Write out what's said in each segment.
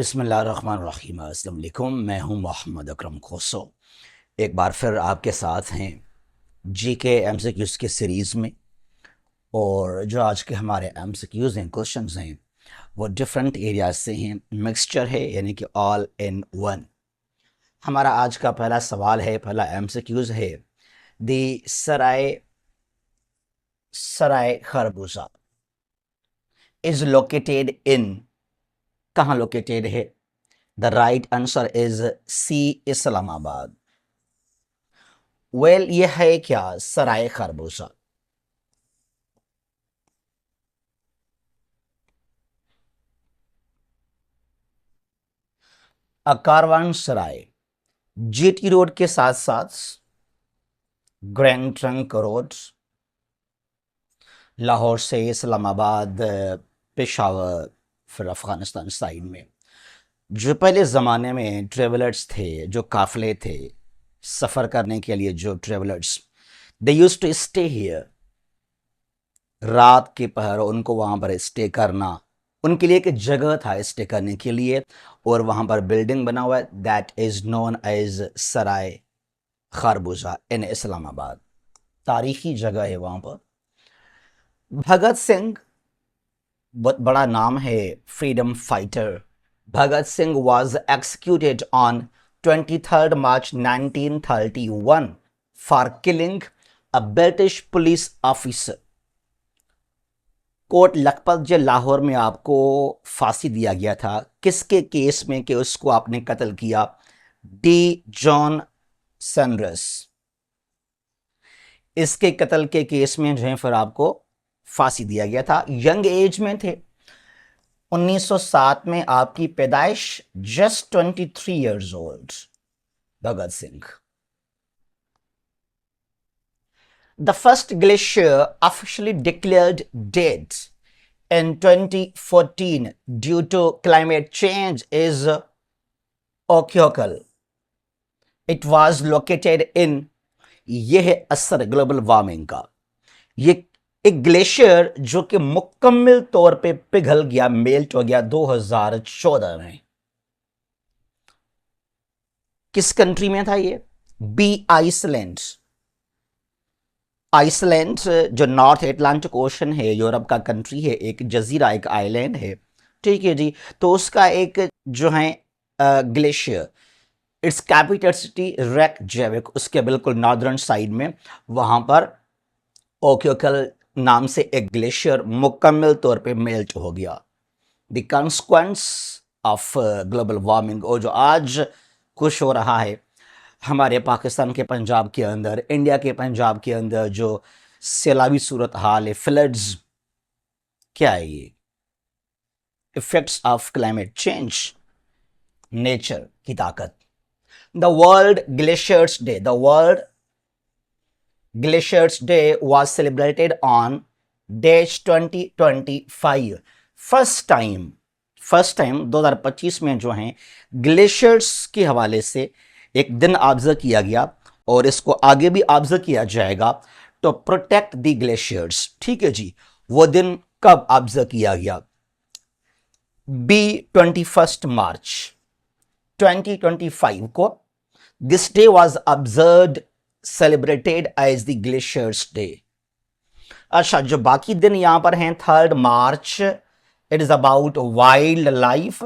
बिस्मिल्लाहिर्रहमानिर्रहीम। अस्सलाम वालेकुम। मैं हूं मोहम्मद अकरम खोसो। एक बार फिर आपके साथ हैं जीके एमसीक्यूज़ की सीरीज़ में। और जो आज के हमारे एमसीक्यूज़ हैं, क्वेश्चंस हैं, वो डिफरेंट एरियाज से हैं, मिक्सचर है, यानी कि ऑल इन वन। हमारा आज का पहला सवाल है, पहला एमसीक्यूज़ है, दी सराय सराय खरबूजा इज़ लोकेटेड इन, कहाँ लोकेटेड है? The right answer is C, Islamabad. Well, ये है क्या सराय खरबूजा? कारवान सराय जीटी रोड के साथ साथ ग्रैंड ट्रंक रोड, लाहौर से इस्लामाबाद, पेशावर, फिर अफगानिस्तान साइड में। जो पहले ज़माने में ट्रेवलर्स थे, जो काफिले थे सफ़र करने के लिए, जो travellers, they used to stay here. रात के पहर उनको वहाँ पर स्टे करना, उनके लिए एक जगह था स्टे करने के लिए, और वहाँ पर बिल्डिंग बना हुआ है, दैट इज़ नोन एज सराय खरबूजा इन इस्लामाबाद। तारीखी जगह है वहाँ पर। भगत सिंह, बहुत बड़ा नाम है, freedom fighter. Bhagat Singh was executed on 23rd March 1931 for killing a British police officer। Kot Lakhpat जो लाहौर में आपको फांसी दिया गया था, किसके केस में कि उसको आपने कत्ल किया? D John Sanders. इसके कत्ल के केस में जो है फिर आपको फांसी दिया गया था। यंग एज में थे, 1907 में आपकी पैदाइश, just 23 years old Bhagat Singh. The first glacier officially declared dead in 2014 due to climate change is Okyokal. It was located in, यह है असर ग्लोबल वार्मिंग का। ये एक ग्लेशियर जो कि मुकम्मल तौर पे पिघल गया, मेल्ट हो गया 2014 में। किस कंट्री में था ये? B, Iceland. आइसलैंड जो नॉर्थ एटलांटिक ओशन है, यूरोप का कंट्री है, एक जजीरा, एक आइलैंड है, ठीक है जी। तो उसका एक जो है ग्लेशियर, इट्स कैपिटल सिटी रेकजेविक, उसके बिल्कुल नॉर्दर्न साइड में, वहां पर ओक्योकल नाम से एक ग्लेशियर मुकम्मल तौर पे मेल्ट हो गया। The consequence of global warming, और जो आज कुछ हो रहा है हमारे पाकिस्तान के पंजाब के अंदर, इंडिया के पंजाब के अंदर, जो सैलाबी सूरत हाल है, फ्लड्स, क्या है ये? Effects of climate change, nature की ताकत। The world glaciers day, the world glaciers day was celebrated on dash 2025। First time 2025 में जो है ग्लेशियर्स के हवाले से एक दिन ऑब्जर्व किया गया, और इसको आगे भी ऑब्जर्व किया जाएगा तो प्रोटेक्ट द ग्लेशियर्स। ठीक है जी। वो दिन कब ऑब्जर्व किया गया? बी, 21 मार्च 2025 को this day was observed, celebrated as the glaciers day. अच्छा, जो बाकी दिन यहां पर हैं, 3 March, it is about wildlife,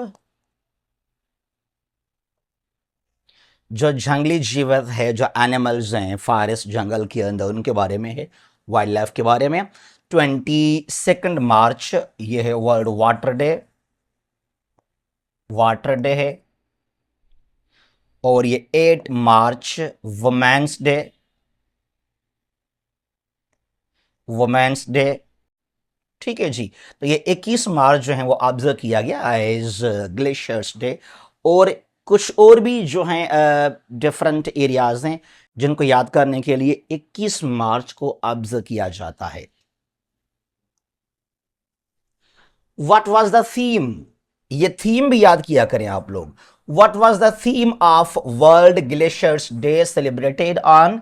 जो जंगली जीवन है, जो एनिमल्स हैं फॉरेस्ट जंगल के अंदर, उनके बारे में है, वाइल्ड लाइफ के बारे में। 22 मार्च ये है world water day, water day है। और ये 8 मार्च वुमेन्स डे, वुमेन्स डे। ठीक है जी। तो ये 21 मार्च जो है वो ऑब्जर्व किया गया एज ग्लेशियर्स डे। और कुछ और भी जो हैं डिफरेंट एरियाज हैं जिनको याद करने के लिए 21 मार्च को ऑब्जर्व किया जाता है। What was the theme? ये थीम भी याद किया करें आप लोग। What was the theme of world glaciers day celebrated on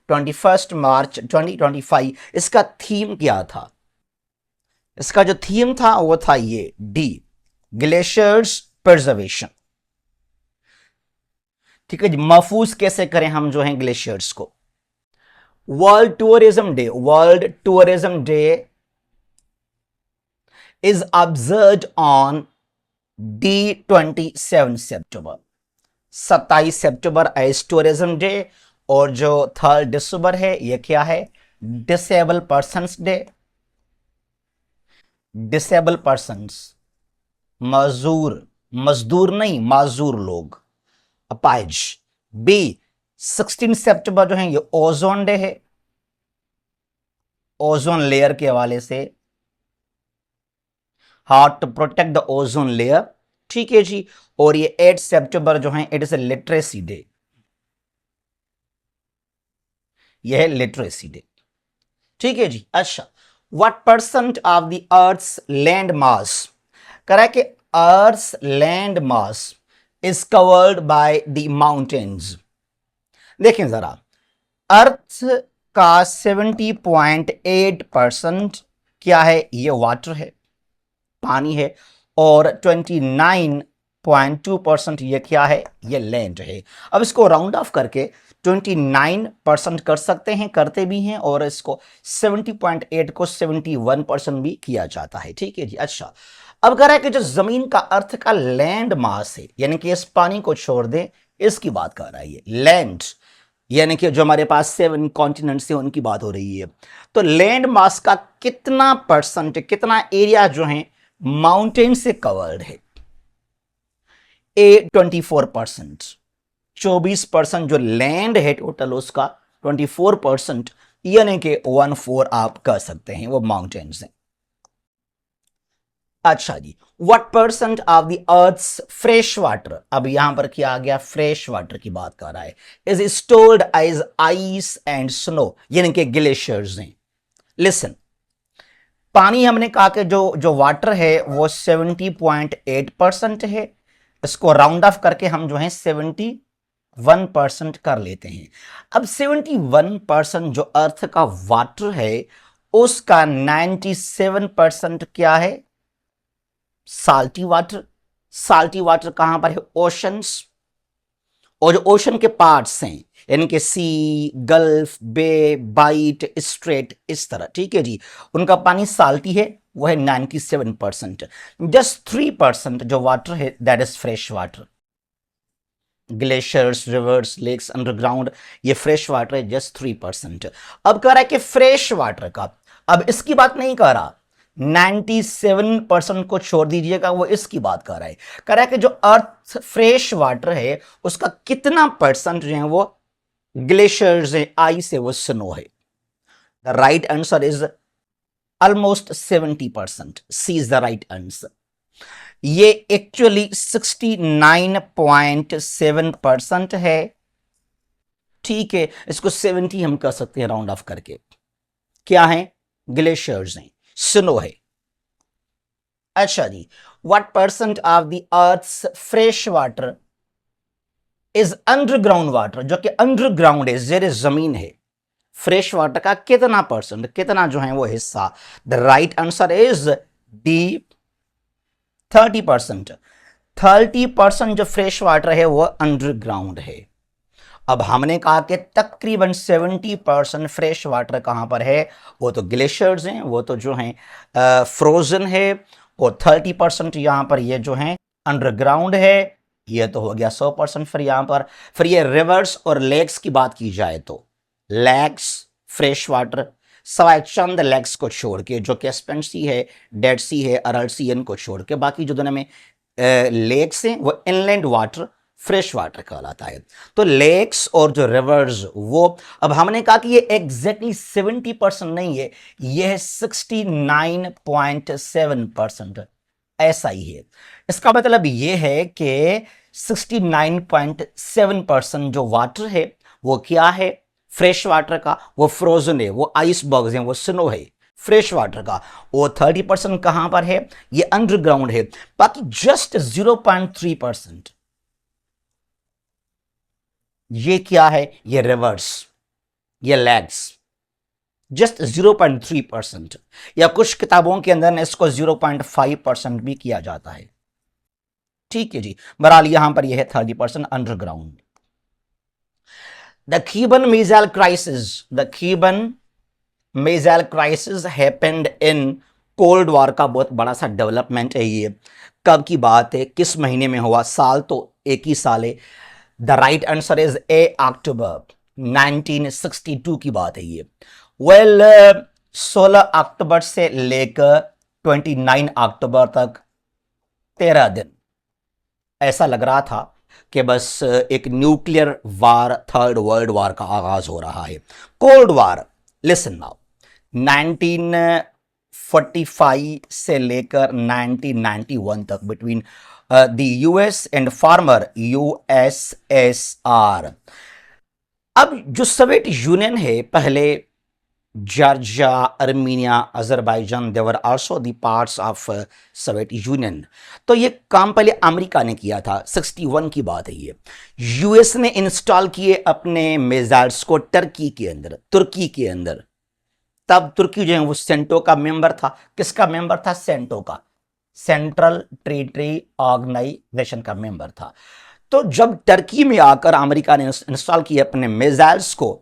21 March 2025? इसका थीम क्या था? इसका जो थीम था वो था ये, डी, ग्लेशियर्स प्रिजर्वेशन। ठीक है जी, महफूज कैसे करें हम जो है ग्लेशियर्स को। World tourism day, world tourism day is observed on D27 सितंबर, 27 सितंबर एज टूरिज्म डे। और जो 3 दिसंबर है ये क्या है, disable persons day. Disable persons, मजदूर, मजदूर नहीं माजूर लोग, अपाइज। बी 16 सितंबर जो है ये ओजोन डे है, ओजोन लेयर के हवाले से, how to protect the ozone layer. ठीक है जी। और ये 8 सितंबर जो है it is a literacy day, यह है लिटरेसी डे। ठीक है जी। अच्छा, what percent of the earth's land mass, करा कि earth's land mass is covered by the mountains. देखें जरा, अर्थ का 70.8% क्या है, ये वाटर है, पानी है। और 29.2% ये क्या है, ये लैंड है। अब इसको राउंड ऑफ करके 29% कर सकते हैं, करते भी हैं, और इसको 70.8 को 71% भी किया जाता है। ठीक है जी। अच्छा, अब कह रहा है कि जो जमीन का अर्थ का लैंड मास है, यानी कि इस पानी को छोड़ दें, इसकी बात कर रहा है ये लैंड, यानी कि जो हमारे पास 7 कॉन्टिनेंट्स हैं उनकी बात हो रही है। तो लैंड मास का कितना परसेंट, कितना एरिया जो है माउंटेन से कवर्ड है, ए 24%। 24% जो लैंड है टोटल उसका 24%, यानी कि 1/4 आप कह सकते हैं वो माउंटेन्स हैं। अच्छा जी, what percent of the earth's fresh water, अब यहां पर क्या आ गया, फ्रेश वाटर की बात कर रहा है, is stored as ice and snow, यानी कि ग्लेशियर्स हैं। लिसन, पानी हमने कहा कि जो जो वाटर है वो 70.8% है, इसको राउंड ऑफ करके हम जो है 71% कर लेते हैं। अब 71% जो अर्थ का वाटर है उसका 97% क्या है, साल्टी वाटर। साल्टी वाटर कहां पर है, ओशंस। और जो ओशन के पार्ट्स हैं, यानी कि सी, गल्फ, बे, बाइट, स्ट्रेट, इस तरह, ठीक है जी, उनका पानी साल्टी है, वो है 97%। जस्ट 3% जो वाटर है that is fresh water. Glaciers, rivers, lakes, underground, ये फ्रेश वाटर है, जस्ट 3%। अब कह रहा है कि फ्रेश वाटर का, अब इसकी बात नहीं कर रहा, 97% को छोड़ दीजिएगा, वो इसकी बात कर रहा है। कह रहा है कि जो अर्थ फ्रेश वाटर है उसका कितना परसेंट जो है वो ग्लेशियर्स है, आइस है, वो स्नो है। The right answer is almost 70%, C is the right answer. ये एक्चुअली 69.7% है। ठीक है, इसको 70 हम कर सकते हैं राउंड ऑफ करके। क्या है, ग्लेशियर्स हैं, स्नो है। अच्छा जी, what percent of the earth's fresh water is underground water, जो कि अंडरग्राउंड है, जेर जमीन है। फ्रेश वाटर का कितना परसेंट, कितना जो है वो हिस्सा, the right answer is D 30%। 30% जो फ्रेश वाटर है वो अंडरग्राउंड है। अब हमने कहा कि तकरीबन 70% फ्रेश वाटर कहां पर है, वो तो ग्लेशियर्स हैं, वो तो जो हैं फ्रोजन है। और 30% यहां पर ये जो हैं अंडरग्राउंड है, ये तो हो गया 100%। फिर यहां पर फिर ये रिवर्स और लेक्स की बात की जाए तो लेक्स फ्रेश वाटर, सवाए चंद लेक्स को छोड़ के, जो कैस्पियन सी है, डेड सी है, अरल सी, इनको छोड़ के बाकी जो दुनिया में लेक्स हैं वो इनलैंड वाटर फ्रेश वाटर कहलाता है। तो लेक्स और जो रिवर्स वो, अब हमने कहा कि ये एग्जैक्टली 70% नहीं है, ये है 69.7%, ऐसा ही है। इसका मतलब ये है कि 69.7% जो वाटर है वो क्या है, फ्रेश वाटर का, वो फ्रोजन है, वो आइसबर्ग्स हैं, वो स्नो है। फ्रेश वाटर का वो 30% कहां पर है, ये अंडरग्राउंड है। बाकी जस्ट 0.3% ये क्या है, ये रिवर्स, ये लैग्स, जस्ट 0.3%, या कुछ किताबों के अंदर इसको 0.5% भी किया जाता है। ठीक है जी, बहरहाल यहां पर यह है 30% underground. The Cuban missile crisis, the Cuban missile crisis happened in cold war का बहुत बड़ा सा डेवलपमेंट है ये। कब की बात है, किस महीने में हुआ, साल तो एक ही साल है। The right answer is A October 1962 की बात है ये। वेल 16 अक्टूबर से लेकर 29 अक्टूबर तक 13 दिन ऐसा लग रहा था कि बस एक न्यूक्लियर वार, थर्ड वर्ल्ड वार का आगाज हो रहा है। कोल्ड वार, लिसन नाउ, 1945 से लेकर 1991 तक between the US and former USSR. अब जो सोवियत यूनियन है, पहले Georgia, Armenia, Azerbaijan, they were also the parts of Soviet Union. तो ये काम पहले अमेरिका ने किया था, 61 की बात है ये। यूएस ने इंस्टॉल किए अपने मिसाइल्स को टर्की के अंदर, तुर्की के अंदर। तब तुर्की जो है वो सेंटो का मेंबर था। किसका मेंबर था? सेंटो का, सेंट्रल टेरिटरी ऑर्गेनाइजेशन का मेंबर था। तो जब टर्की में आकर अमेरिका ने इंस्टॉल किए अपने मिसाइल्स को,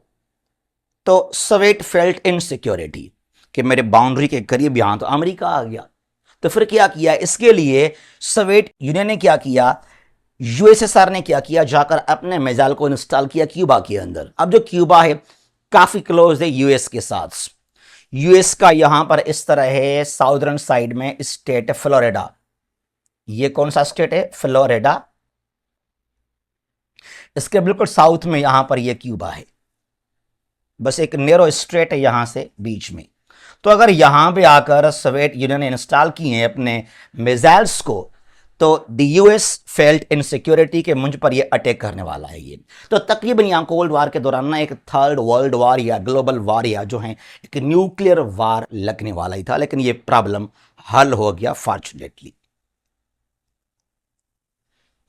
तो सोवियत फेल्ट इनसिक्योरिटी कि मेरे बाउंड्री के करीब यहां तो अमेरिका आ गया। तो फिर क्या किया, इसके लिए सोवियत यूनियन ने क्या किया, यूएसएसआर ने क्या किया, जाकर अपने मिसाइल को इंस्टॉल किया क्यूबा के अंदर। अब जो क्यूबा है काफी क्लोज है यूएस के साथ। यूएस का यहां पर इस तरह है, साउदर्न साइड में स्टेट है फ्लोरिडा। ये कौन सा स्टेट है? फ्लोरिडा। इसके बिल्कुल साउथ में यहां पर यह क्यूबा है, बस एक नेरो स्ट्रेट है यहां से बीच में। तो अगर यहां पे आकर सोवियत यूनियन ने इंस्टॉल किए हैं अपने मिसाइल्स को, तो द यूएस फेल्ट इनसिक्योरिटी के मुझ पर ये अटैक करने वाला है ये। तो तकरीबन यहां कोल्ड वार के दौरान ना एक थर्ड वर्ल्ड वार या ग्लोबल वार या जो है एक न्यूक्लियर वार लगने वाला ही था, लेकिन ये प्रॉब्लम हल हो गया फॉर्चुनेटली।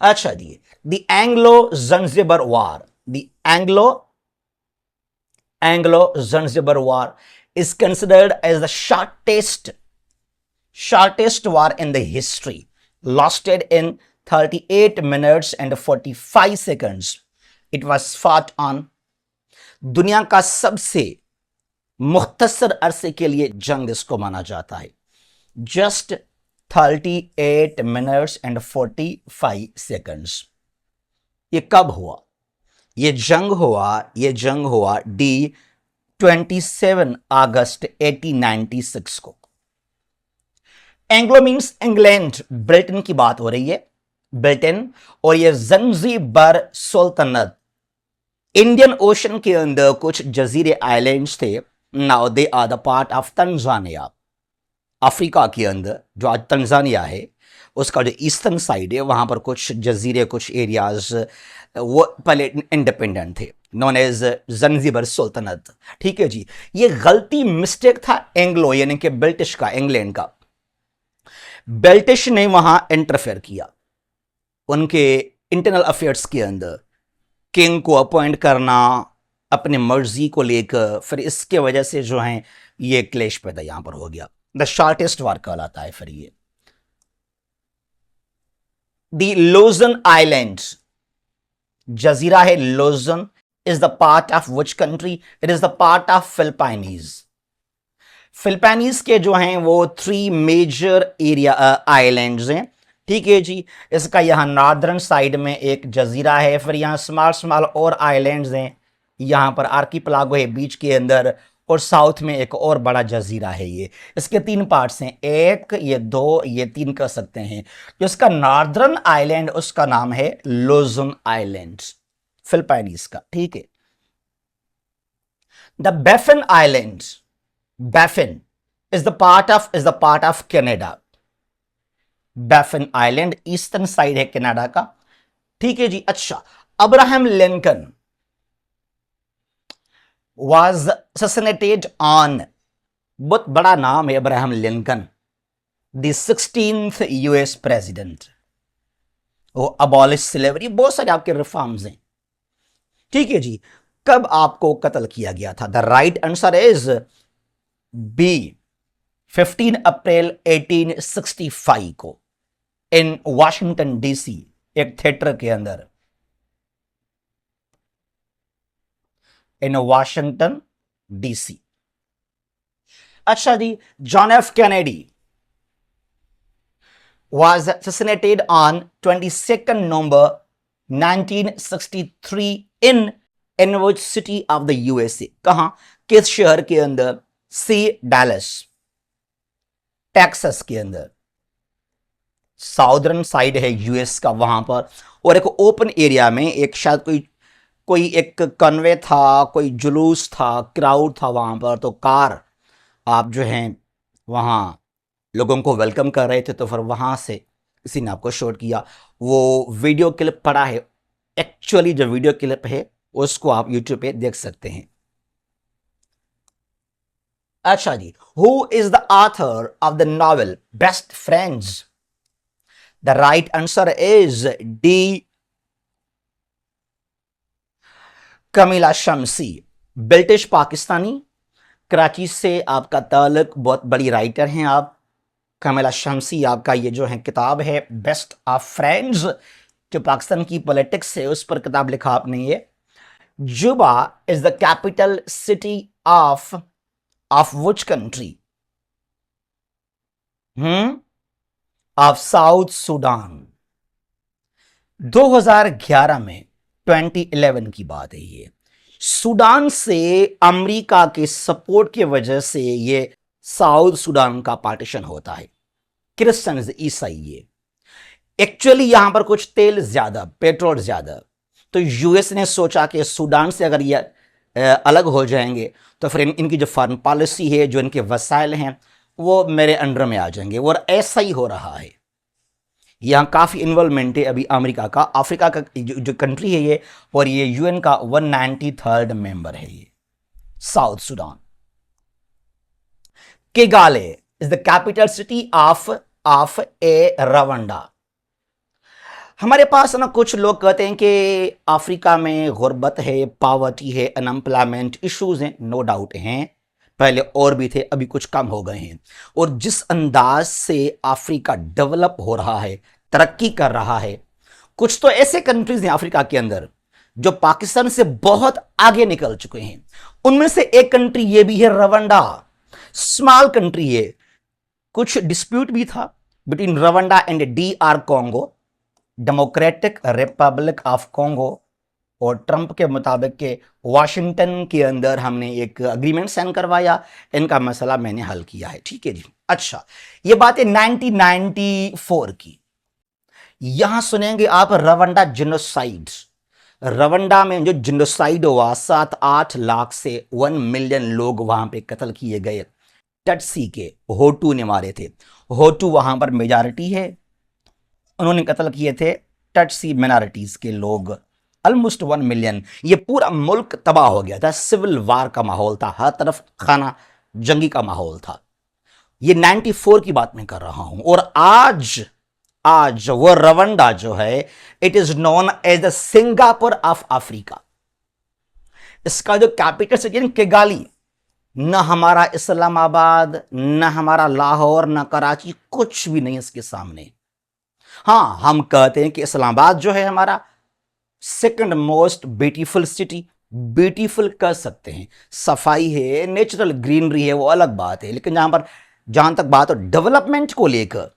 अच्छा जी, द एंग्लो जंजिबर वार, द Anglo-Zanzibar War is considered as the shortest war in the history, lasted in 38 minutes and 45 seconds. It was fought on, दुनिया का सबसे मुख्तसर अरसे के लिए जंग इसको माना जाता है। Just 38 minutes and 45 seconds। ये कब हुआ? ये जंग हुआ D27 अगस्त 1896 को। एंग्लो मीन्स इंग्लैंड, ब्रिटेन की बात हो रही है, ब्रिटेन। और ये जंजीबर सुल्तनत, इंडियन ओशन के अंदर कुछ जजीरे आइलैंड्स थे। Now they are the part of Tanzania. Africa के अंदर जो आज तंजानिया है, उसका जो ईस्टर्न साइड है, वहां पर कुछ जजीरे, कुछ एरियाज वो पहले इंडिपेंडेंट थे, नॉन एज जंजीबर सुल्तनत। ठीक है जी, ये गलती मिस्टेक था एंग्लो यानी कि ब्रिटिश का, इंग्लैंड का। ब्रिटिश ने वहां इंटरफेयर किया उनके इंटरनल अफेयर्स के अंदर, किंग को अपॉइंट करना अपने मर्जी को लेकर, फिर इसके वजह से जो है ये क्लेश पैदा यहां पर हो गया। द शॉर्टेस्ट वार कहलाता है फिर ये। द लुजन आइलैंड्स, जजीरा है Luzon, is the part of which country? It is the part of Philippines. Philippines के जो हैं वो 3 मेजर एरिया आइलैंड्स हैं। ठीक है जी, इसका यहां नॉर्दर्न साइड में एक जजीरा है, फिर यहां स्मॉल और आइलैंड्स हैं, यहां पर आर्कीपेलागो है बीच के अंदर, और साउथ में एक और बड़ा जजीरा है ये। इसके 3 पार्ट्स हैं, एक, ये 2, ये 3 कह सकते हैं। जो इसका नॉर्दर्न आइलैंड उसका नाम है लुजन आइलैंड, फिलिपाइनीज का। ठीक है। The Baffin island, Baffin is the part of Canada. Baffin island eastern side है कनाडा का। ठीक है जी। अच्छा, Abraham Lincoln was assassinated on, बहुत बड़ा नाम है Abraham Lincoln, the 16th US president. वो अबॉलिश स्लेवरी, बहुत सारे आपके रिफॉर्म्स हैं। ठीक है जी। कब आपको कत्ल किया गया था? The right answer is B, 15 April 1865 को। इन वाशिंगटन डीसी, एक थिएटर के अंदर, इन वाशिंगटन डीसी। अच्छा जी, John F Kennedy was assassinated on 22nd November 1963 in Inwood city of the USA. कहां, किस शहर के अंदर? सी डैलस, टेक्सास के अंदर, साउदर्न साइड है यूएस का वहां पर। और एक ओपन एरिया में, एक शायद कोई एक कन्वे था, कोई जुलूस था, क्राउड था वहां पर, तो कार आप जो हैं वहां लोगों को वेलकम कर रहे थे, तो फिर वहां से किसी ने आपको शूट किया। वो वीडियो क्लिप पड़ा है, एक्चुअली जो वीडियो क्लिप है उसको आप यूट्यूब पे देख सकते हैं। अच्छा जी, who is the author of the novel best friends? The right answer is D, Kamila Shamsie, British Pakistani, Karachi से आपका ताल्लुक, बहुत बड़ी राइटर हैं आप। कमीला शम्सी, आपका ये जो है किताब है बेस्ट ऑफ फ्रेंड्स, जो पाकिस्तान की पॉलिटिक्स है उस पर किताब लिखा आपने ये। जुबा is the capital city of which country? Of south Sudan. 2011 में, 2011 की बात है ये, सूडान से अमेरिका के सपोर्ट की वजह से ये साउथ सूडान का पार्टीशन होता है। क्रिश्चियंस, ईसाई, ये एक्चुअली यहां पर कुछ तेल ज्यादा, पेट्रोल ज्यादा, तो यूएस ने सोचा कि सूडान से अगर ये अलग हो जाएंगे तो फिर इनकी जो फॉरेन पॉलिसी है, जो इनके वसाइल हैं, वो मेरे अंडर में आ जाएंगे। और ऐसा ही हो रहा है। यहां काफी इन्वॉल्वमेंट है अभी अमेरिका का। अफ्रीका का जो कंट्री है ये, और ये यूएन का 193rd मेंबर है ये, South Sudan. Kigali is the capital city of a Rwanda. हमारे पास ना कुछ लोग कहते हैं कि अफ्रीका में गुर्बत है, पावर्टी है, अनएम्प्लॉयमेंट इश्यूज हैं। नो डाउट हैं, पहले और भी थे, अभी कुछ कम हो गए हैं। और जिस अंदाज से अफ्रीका डेवलप हो रहा है, तरक्की कर रहा है, कुछ तो ऐसे कंट्रीज हैं अफ्रीका के अंदर जो पाकिस्तान से बहुत आगे निकल चुके हैं। उनमें से एक कंट्री ये भी है रवांडा, स्मॉल कंट्री है। कुछ डिस्प्यूट भी था between Rwanda and DR Congo, democratic Republic of Congo, और ट्रंप के मुताबिक के वाशिंगटन के अंदर हमने एक अग्रीमेंट साइन करवाया, इनका मसला मैंने हल किया है। ठीक है जी। अच्छा, ये बात है 1994 की। यहां सुनेंगे आप रवांडा जिनोसाइड। रवांडा में जो जिनोसाइड हुआ, 7-8 लाख से 1 मिलियन लोग वहां पे कत्ल किए गए। टटसी के होटू ने मारे थे। होटू वहां पर मेजॉरिटी है, उन्होंने कत्ल किए थे टटसी मिनॉरिटीज के लोग, ऑलमोस्ट 1 मिलियन। ये पूरा मुल्क तबाह हो गया था, सिविल वार का माहौल था, हर तरफ खाना जंगी का माहौल था। ये 94 की बात मैं कर रहा हूं। और आज वो रवांडा जो है, it is known as the Singapore of Africa. इसका जो कैपिटल सिटी किगाली, न हमारा इस्लामाबाद, न हमारा लाहौर, न कराची, कुछ भी नहीं इसके सामने। हां, हम कहते हैं कि इस्लामाबाद जो है हमारा second most beautiful city, beautiful कर सकते हैं, सफाई है, नेचुरल ग्रीनरी है, वो अलग बात है। लेकिन जहां तक बात हो डेवलपमेंट को लेकर,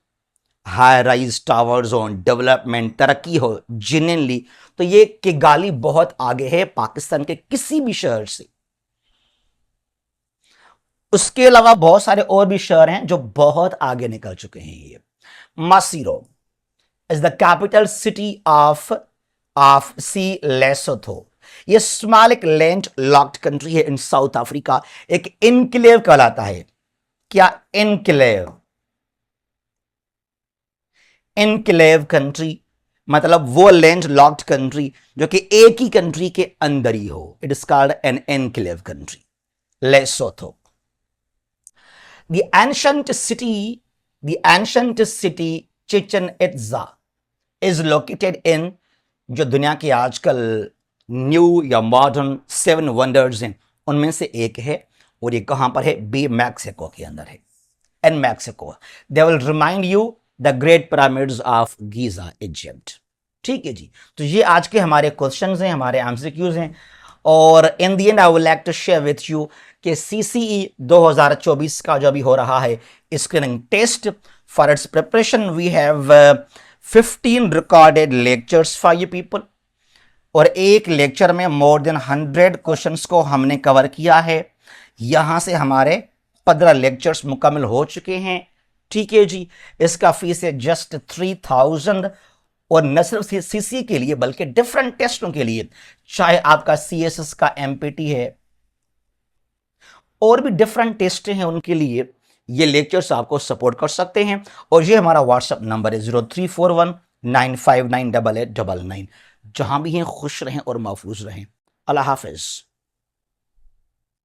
हाई राइज टावर्स हो, डेवलपमेंट, तरक्की हो जेन्युइनली, तो ये किगाली बहुत आगे है पाकिस्तान के किसी भी शहर से। उसके अलावा बहुत सारे और भी शहर हैं जो बहुत आगे निकल चुके हैं। ये Maseru is the capital city of C Lesotho. ये स्मॉल एक लैंड लॉक्ड कंट्री है इन साउथ अफ्रीका, एक इनक्लेव कहलाता है। क्या इनक्लेव? इनक्लेव कंट्री मतलब वो लैंड लॉक्ड कंट्री जो कि एक ही कंट्री के अंदर ही हो। It is called an enclave country, Lesotho. The ancient city Chichen Itza is located in, जो दुनिया के आजकल न्यू या मॉडर्न 7 वंडर्स हैं उनमें से एक है। और ये कहां पर है? बे मैक्सिको के अंदर है, इन Mexico. They will remind you the great pyramids of Giza Egypt. ठीक है जी, तो ये आज के हमारे क्वेश्चंस हैं, हमारे एमसीक्यूज हैं। और in the end I would like to share with you कि सीसीई 2024 का जो अभी हो रहा है screening test, for its preparation we have 15 recorded lectures for you people, और एक लेक्चर में मोर देन 100 क्वेश्चंस को हमने कवर किया है। यहां से हमारे 15 लेक्चर्स मुकम्मल हो चुके हैं। ठीक है जी, इसका फीस है जस्ट 3000, और न सिर्फ सीसी के लिए बल्कि डिफरेंट टेस्टों के लिए, चाहे आपका सीएसएस का एमपीटी है और भी डिफरेंट टेस्ट हैं, उनके लिए ये लेक्चर्स आपको सपोर्ट कर सकते हैं। और ये हमारा व्हाट्सएप नंबर है 034195988899। जहां भी हैं खुश रहें और महफूज रहें। अल्लाह हाफिज।